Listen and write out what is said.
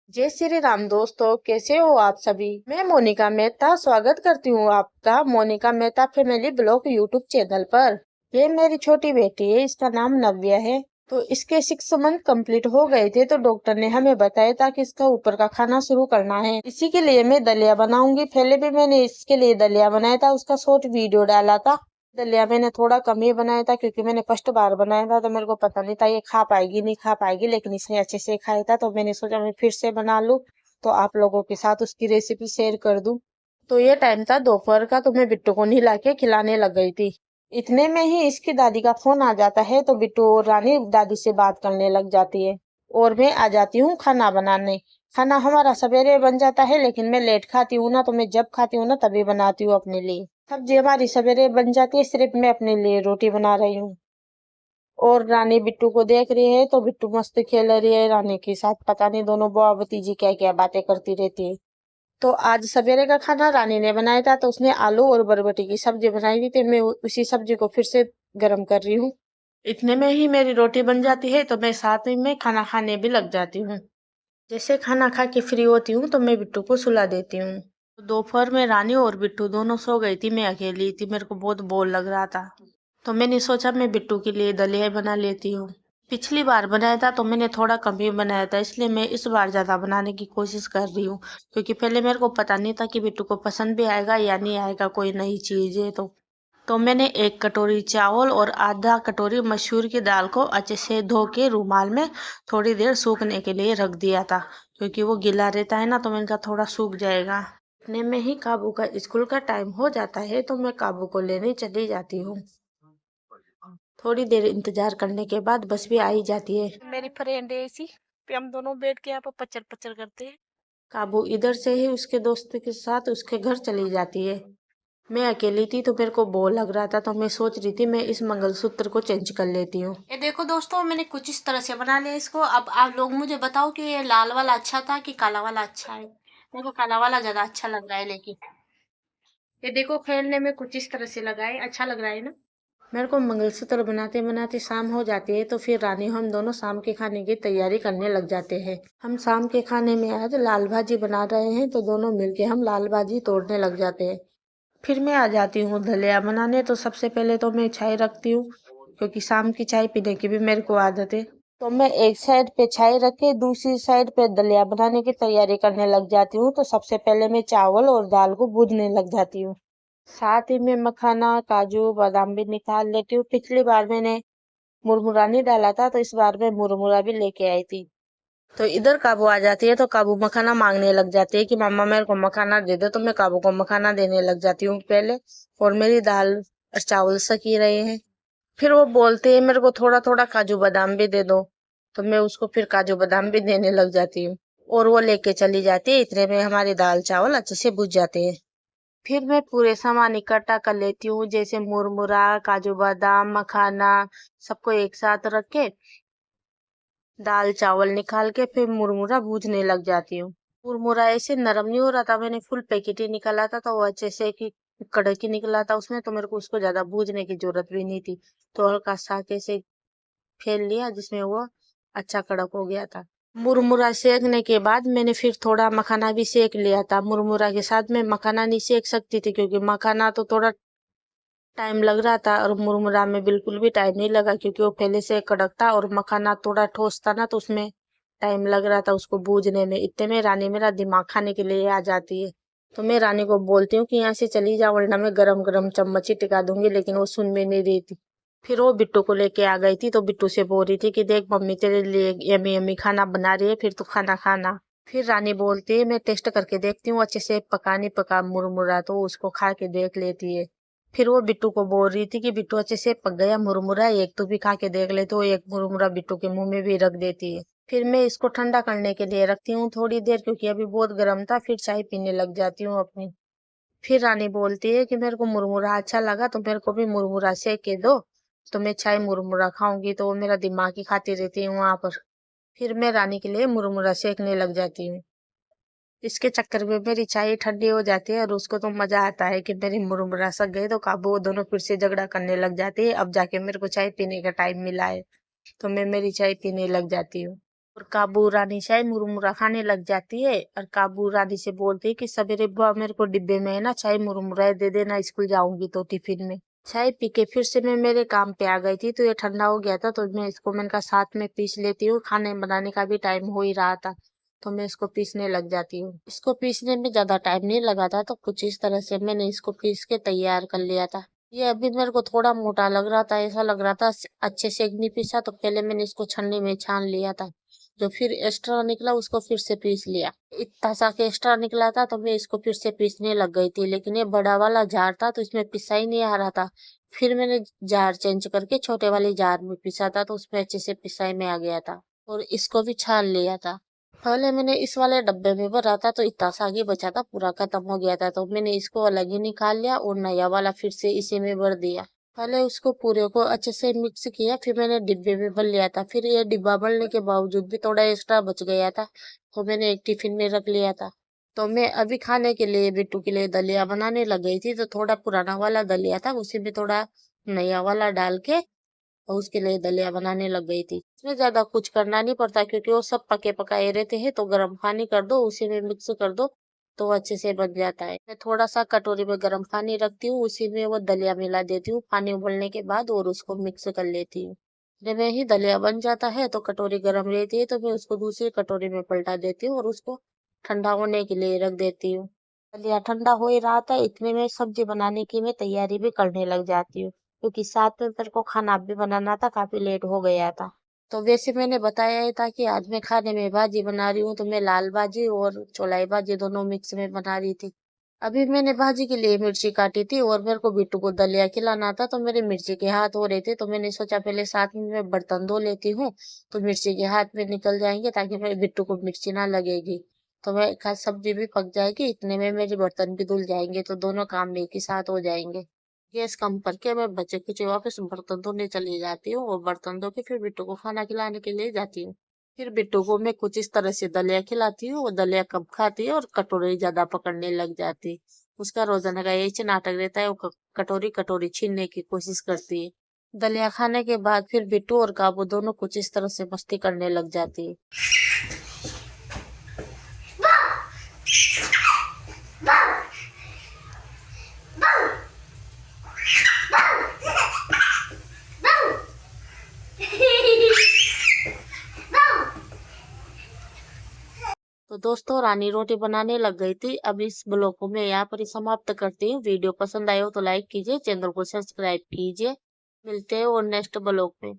जय श्री राम दोस्तों, कैसे हो आप सभी। मैं मोनिका मेहता स्वागत करती हूँ आपका Monika Mehta family blog YouTube channel पर। ये मेरी छोटी बेटी है, इसका नाम नव्या है। तो इसके 6 मंथ कंप्लीट हो गए थे, तो डॉक्टर ने हमें बताया था कि इसका ऊपर का खाना शुरू करना है। इसी के लिए मैं दलिया बनाऊंगी। पहले भी मैंने इसके लिए दलिया बनाया था, उसका शॉर्ट वीडियो डाला था। दलिया मैंने थोड़ा कम ही बनाया था क्योंकि मैंने फर्स्ट बार बनाया था, तो मेरे को पता नहीं था ये खा पाएगी नहीं खा पाएगी, लेकिन इसने अच्छे से खाया था, तो मैंने सोचा मैं फिर से बना लूं, तो आप लोगों के साथ उसकी रेसिपी शेयर कर दूं। तो ये टाइम था दोपहर का, तो मैं बिट्टू को नहला के खिलाने लग गई थी। इतने में ही इसकी दादी का फोन आ जाता है, तो बिट्टू और रानी दादी से बात करने लग जाती है। और मैं आ जाती हूँ खाना बनाने। खाना हमारा सवेरे बन जाता है, लेकिन मैं लेट खाती हूँ ना, तो मैं जब खाती हूँ ना तभी बनाती हूँ अपने लिए। सब्जी हमारी सवेरे बन जाती है, सिर्फ मैं अपने लिए रोटी बना रही हूँ। और रानी बिट्टू को देख रही है, तो बिट्टू मस्त खेल रही है रानी के साथ। पता नहीं दोनों बुआ भतीजी क्या क्या बातें करती रहती है। तो आज सवेरे का खाना रानी ने बनाया था, तो उसने आलू और बरबटी की सब्जी बनाई थी, तो मैं उसी सब्जी को फिर से गर्म कर रही हूँ। इतने में ही मेरी रोटी बन जाती है, तो मैं साथ में खाना खाने भी लग जाती हूँ। जैसे खाना खा के फ्री होती हूँ, तो मैं बिट्टू को सुला देती हूँ। दोपहर में रानी और बिट्टू दोनों सो गई थी, मैं अकेली थी, मेरे को बहुत बोर लग रहा था। तो मैंने सोचा मैं बिट्टू के लिए दलिया बना लेती हूँ। पिछली बार बनाया था तो मैंने थोड़ा कम ही बनाया था, इसलिए मैं इस बार ज्यादा बनाने की कोशिश कर रही हूँ। क्योंकि पहले मेरे को पता नहीं था कि बिट्टू को पसंद भी आएगा या नहीं आएगा कोई नई चीज है तो मैंने 1 कटोरी चावल और आधा कटोरी मसूर की दाल को अच्छे से धो के रूमाल में थोड़ी देर सूखने के लिए रख दिया था। क्योंकि वो गीला रहता है ना, तो मैंने कहा थोड़ा सूख जाएगा। इतने में ही काबू का स्कूल का टाइम हो जाता है, तो मैं काबू को लेने चली जाती हूँ। थोड़ी देर इंतजार करने के बाद बस भी आ ही जाती है। मेरी फ्रेंड है इसी पे, हम दोनों बैठ के यहाँ पर पचर पचर करते हैं। काबू इधर से ही उसके दोस्त के साथ उसके घर चली जाती है। मैं अकेली थी, तो मेरे को बोर लग रहा था, तो मैं सोच रही थी मैं इस मंगलसूत्र को चेंज कर लेती हूँ। ये देखो दोस्तों, मैंने कुछ इस तरह से बना लिया इसको। अब आप लोग मुझे बताओ कि ये लाल वाला अच्छा था कि काला वाला अच्छा है। मेरे को काला वाला ज्यादा अच्छा लग रहा है, लेकिन ये देखो खेलने में कुछ इस तरह से लगा है, अच्छा लग रहा है ना। मेरे को मंगलसूत्र बनाते बनाते शाम हो जाती है, तो फिर रानी हम दोनों शाम के खाने की तैयारी करने लग जाते हैं। हम शाम के खाने में आज लाल भाजी बना रहे हैं, तो दोनों मिलके हम लाल भाजी तोड़ने लग जाते हैं। फिर मैं आ जाती हूँ दलिया बनाने। तो सबसे पहले तो मैं चाय रखती हूँ, क्योंकि शाम की चाय पीने की भी मेरे को आदत है। तो मैं एक साइड पे चाय रख के दूसरी साइड पे दलिया बनाने की तैयारी करने लग जाती हूँ। तो सबसे पहले मैं चावल और दाल को भूनने लग जाती हूँ। साथ ही में मखाना काजू बादाम भी निकाल लेती हूँ। पिछली बार मैंने मुरमुरा नहीं डाला था, तो इस बार मैं मुरमुरा भी लेके आई थी। तो इधर काबू आ जाती है, तो काबू मखाना मांगने लग जाती है कि मम्मा मेरे को मखाना दे दो। तो मैं काबू को मखाना देने लग जाती हूँ पहले। और मेरी दाल और चावल सकी रहे हैं। फिर वो बोलते हैं मेरे को थोड़ा थोड़ा काजू बादाम भी दे दो। तो मैं उसको फिर काजू बादाम भी देने लग जाती हूँ। और वो लेके चली जाती है। इतने में हमारी दाल चावल अच्छे से बुझ जाते हैं। फिर मैं पूरे सामान इकट्ठा कर लेती हूँ, जैसे मुरमुरा काजू बादाम मखाना, सबको एक साथ रख के दाल चावल निकाल के फिर मुरमुरा भूनने लग जाती हूँ। मुरमुरा ऐसे नरम नहीं हो रहा था, मैंने फुल पैकेट ही निकाला था, तो वो अच्छे से कि कड़क ही निकला था उसमें, तो मेरे को उसको ज्यादा भूनने की जरूरत भी नहीं थी। तो हल्का सा कैसे फेल लिया, जिसमें वो अच्छा कड़क हो गया था। मुरमुरा सेकने के बाद मैंने फिर थोड़ा मखाना भी सेक लिया था। मुरमुरा के साथ में मखाना नहीं सेक सकती थी, क्योंकि मखाना तो थोड़ा टाइम लग रहा था, और मुरमुरा में बिल्कुल भी टाइम नहीं लगा, क्योंकि वो पहले से कड़क था और मखाना थोड़ा ठोस था ना, तो उसमें टाइम लग रहा था उसको भूनने में। इतने में रानी मेरा दिमाग खाने के लिए आ जाती है। तो मैं रानी को बोलती हूँ कि यहाँ से चली जा, वरना मैं गरम गरम चम्मच ही टिका दूंगी, लेकिन वो सुन में नहीं रही थी। फिर वो बिट्टू को लेके आ गई थी, तो बिट्टू से बोल रही थी कि देख मम्मी तेरे लिए यम्मी यम्मी खाना बना रही है, फिर तू खाना खाना। फिर रानी बोलती है मैं टेस्ट करके देखती हूँ अच्छे से पका नहीं पका मुरमुरा, तो उसको खा के देख लेती है। फिर वो बिट्टू को बोल रही थी कि बिट्टू अच्छे से पक गया मुरमुरा, एक तू भी खा के देख ले। तो एक मुरमुरा बिट्टू के मुंह में भी रख देती है। फिर मैं इसको ठंडा करने के लिए रखती हूँ थोड़ी देर, क्योंकि अभी बहुत गर्म था। फिर चाय पीने लग जाती हूँ अपनी। फिर रानी बोलती है कि मेरे को मुरमुरा अच्छा लगा, तो मेरे को भी मुरमुरा सेक के दो, तो मैं चाय मुरमुरा खाऊंगी। तो वो मेरा दिमाग ही खाती रहती है वहां पर। फिर मैं रानी के लिए मुरमुरा सेकने लग जाती हूँ। इसके चक्कर में मेरी चाय ठंडी हो जाती है, और उसको तो मजा आता है कि मेरी मुरमुरा सक गई। तो काबू वो दोनों फिर से झगड़ा करने लग जाती है, अब जाके मेरे को चाय पीने का टाइम मिला है, तो मैं मेरी चाय पीने लग जाती हूँ। और काबू रानी चाय मुरमुरा खाने लग जाती है और काबू रानी से बोलती है कि सवेरे बुआ मेरे को डिब्बे में है ना चाय मुरमुरा दे देना, स्कूल जाऊंगी तो टिफिन में। चाय पी के फिर से मैं मेरे काम पे आ गई थी, तो ये ठंडा हो गया था, तो मैं इसको मैंने कहा साथ में पीस लेती हूँ, खाने बनाने का भी टाइम हो ही रहा था, तो मैं इसको पीसने लग जाती हूँ। इसको पीसने में ज्यादा टाइम नहीं लगा था, तो कुछ इस तरह से मैंने इसको पीस के तैयार कर लिया था। ये अभी मेरे को थोड़ा मोटा लग रहा था, ऐसा लग रहा था अच्छे से नहीं पीसा, तो पहले मैंने इसको छन्नी में छान लिया था। जो फिर एक्स्ट्रा निकला उसको फिर से पीस लिया। इतना सा के एक्स्ट्रा निकला था तो मैं इसको फिर से पीसने लग गई थी, लेकिन ये बड़ा वाला जार था तो इसमें पिसा ही नहीं आ रहा था। फिर मैंने जार चेंज करके छोटे वाले जार में पिसा था, तो उसमें अच्छे से पिसाई में आ गया था और इसको भी छान लिया था। पहले मैंने इस वाले डब्बे में भरा था तो इतना सा ही बचा था, पूरा खत्म हो गया था, तो मैंने इसको अलग ही निकाल लिया और नया वाला फिर से इसी में भर दिया। पहले उसको पूरे को अच्छे से मिक्स किया, फिर मैंने डिब्बे में भर लिया था। फिर ये डिब्बा भरने के बावजूद भी थोड़ा एक्स्ट्रा बच गया था, तो मैंने एक टिफिन में रख लिया था। तो मैं अभी खाने के लिए बिट्टू के लिए दलिया बनाने लग गई थी, तो थोड़ा पुराना वाला दलिया था, उसी में थोड़ा नया वाला डाल के और उसके लिए दलिया बनाने लग गई थी। इसमें ज्यादा कुछ करना नहीं पड़ता, क्योंकि वो सब पके पकाए रहते हैं, तो गर्म पानी कर दो, उसी में मिक्स कर दो तो अच्छे से बन जाता है। मैं थोड़ा सा कटोरी में गर्म पानी रखती हूँ, उसी में वो दलिया मिला देती हूँ पानी उबलने के बाद और उसको मिक्स कर लेती हूँ। जब ही दलिया बन जाता है तो कटोरी गर्म रहती है, तो मैं उसको दूसरी कटोरी में पलटा देती हूँ और उसको ठंडा होने के लिए रख देती हूँ। दलिया ठंडा हो ही रहा था, इतने में सब्जी बनाने की मैं तैयारी भी करने लग जाती हूँ, क्योंकि साथ में मेरे को खाना भी बनाना था, काफी लेट हो गया था। तो वैसे मैंने बताया ही था कि आज मैं खाने में भाजी बना रही हूँ, तो मैं लाल भाजी और चौलाई भाजी दोनों मिक्स में बना रही थी। अभी मैंने भाजी के लिए मिर्ची काटी थी और मेरे को बिट्टू को दलिया खिलाना था, तो मेरे मिर्ची के हाथ हो रहे थे, तो मैंने सोचा पहले साथ में मैं बर्तन धो लेती हूँ, तो मिर्ची के हाथ में निकल जाएंगे, ताकि मेरे बिट्टू को मिर्ची ना लगेगी। तो मैं एक हाथ सब्जी भी पक जाएगी, इतने में मेरे बर्तन भी धुल जाएंगे, तो दोनों काम एक ही साथ हो जाएंगे। गैस कम करके मैं बचे कुचे वापस बर्तन धोने चली जाती हूँ और बर्तन धो के फिर बिट्टू को खाना खिलाने के लिए जाती हूँ। फिर बिट्टू को मैं कुछ इस तरह से दलिया खिलाती हूँ, वो दलिया कम खाती है और कटोरी ज्यादा पकड़ने लग जाती। उसका रोजाना का यही नाटक रहता है, वो कटोरी कटोरी छीनने की कोशिश करती है। दलिया खाने के बाद फिर बिट्टू और काबू दोनों कुछ इस तरह से मस्ती करने लग जाती है। तो दोस्तों रानी रोटी बनाने लग गई थी। अब इस ब्लॉग को मैं यहाँ पर ही समाप्त करती हूँ। वीडियो पसंद आए हो तो लाइक कीजिए, चैनल को सब्सक्राइब कीजिए। मिलते हैं और नेक्स्ट ब्लॉग में।